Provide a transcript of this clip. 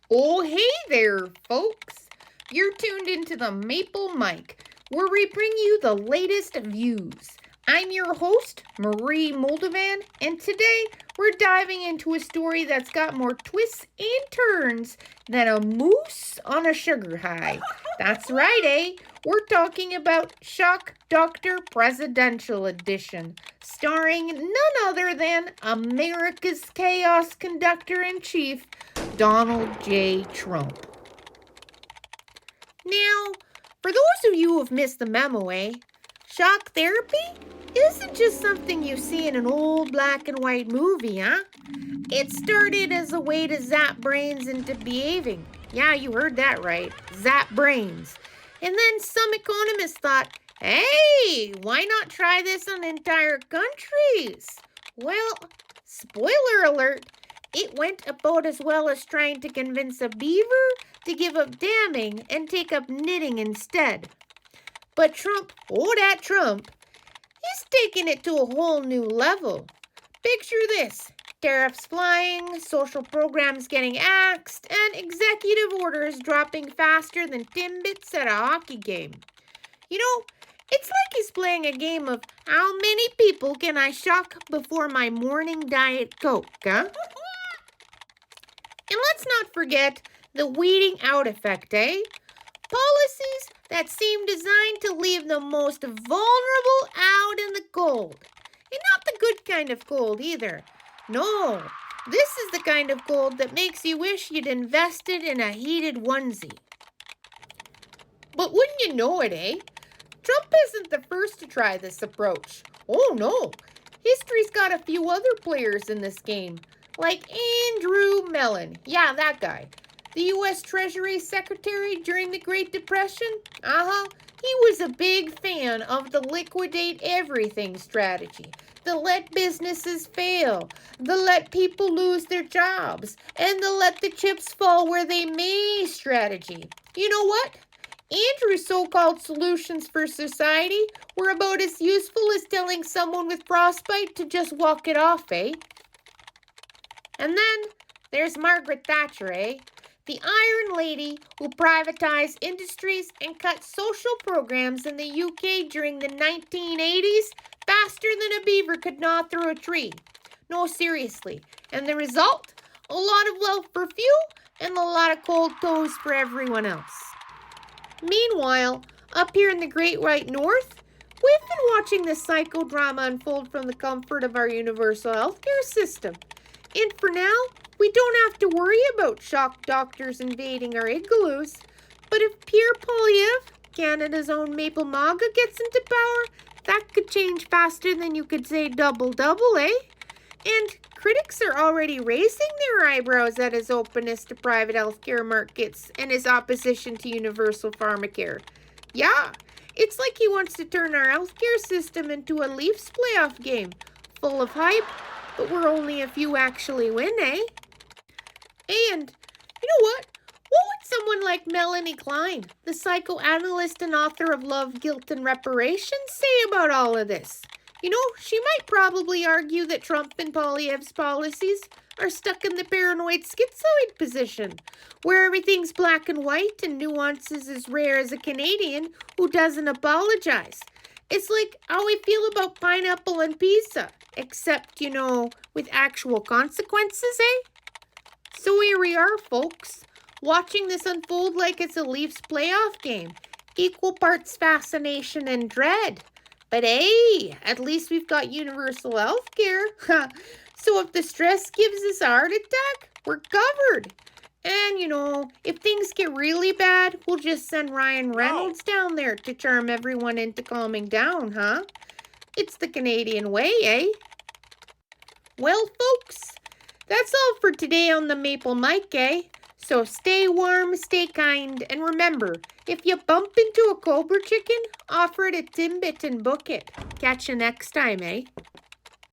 Oh, hey there, folks. You're tuned into the Maple Mic, where we bring you the latest views. I'm your host, Marie Moldovan, and today we're diving into a story that's got more twists and turns than a moose on a sugar high. That's right, eh? We're talking about Shock Doctor Presidential Edition, starring none other than America's Chaos Conductor-in-Chief, Donald J. Trump. Now, for those of you who have missed the memo, shock therapy isn't just something you see in an old black and white movie, huh? It started as a way to zap brains into behaving. Yeah, you heard that right. Zap brains. And then some economists thought, hey, why not try this on entire countries? Well, spoiler alert, it went about as well as trying to convince a beaver to give up damming and take up knitting instead. But Trump, oh that Trump, he's taking it to a whole new level. Picture this. Tariffs flying, social programs getting axed, and executive orders dropping faster than Timbits at a hockey game. You know, it's like he's playing a game of how many people can I shock before my morning Diet Coke, huh? And let's not forget the weeding out effect, Policies that seem designed to leave the most vulnerable out in the cold. And not the good kind of cold either. No, this is the kind of cold that makes you wish you'd invested in a heated onesie. But wouldn't you know it, Trump isn't the first to try this approach. Oh no, history's got a few other players in this game, like Andrew Mellon. Yeah, that guy. The U.S. Treasury Secretary during the Great Depression? He was a big fan of the liquidate everything strategy. The let businesses fail, the let people lose their jobs, and the let the chips fall where they may strategy. You know what? Andrew's so-called solutions for society were about as useful as telling someone with frostbite to just walk it off, And then there's Margaret Thatcher, The Iron Lady who privatized industries and cut social programs in the UK during the 1980s faster than a beaver could gnaw through a tree. No, seriously. And the result? A lot of wealth for few and a lot of cold toes for everyone else. Meanwhile, up here in the Great White North, we've been watching this psychodrama unfold from the comfort of our universal healthcare system. And for now, we don't have to worry about shock doctors invading our igloos. But if Pierre Poilievre, Canada's own Maple MAGA, gets into power, that could change faster than you could say double-double, And critics are already raising their eyebrows at his openness to private healthcare markets and his opposition to universal pharmacare. Yeah, it's like he wants to turn our healthcare system into a Leafs playoff game, full of hype, but where only a few actually win, And, you know what? What would someone like Melanie Klein, the psychoanalyst and author of Love, Guilt, and Reparations, say about all of this? You know, she might probably argue that Trump and Poilievre's policies are stuck in the paranoid schizoid position, where everything's black and white and nuance is as rare as a Canadian who doesn't apologize. It's like how we feel about pineapple and pizza, except, with actual consequences, So here we are, folks, watching this unfold like it's a Leafs playoff game, equal parts fascination and dread. But hey, at least we've got universal health care. So if the stress gives us a heart attack, we're covered. And, if things get really bad, we'll just send Ryan Reynolds down there to charm everyone into calming down, It's the Canadian way, Well, folks, that's all for today on the Maple Mic, So stay warm, stay kind, and remember, if you bump into a cobra chicken, offer it a Timbit and book it. Catch you next time,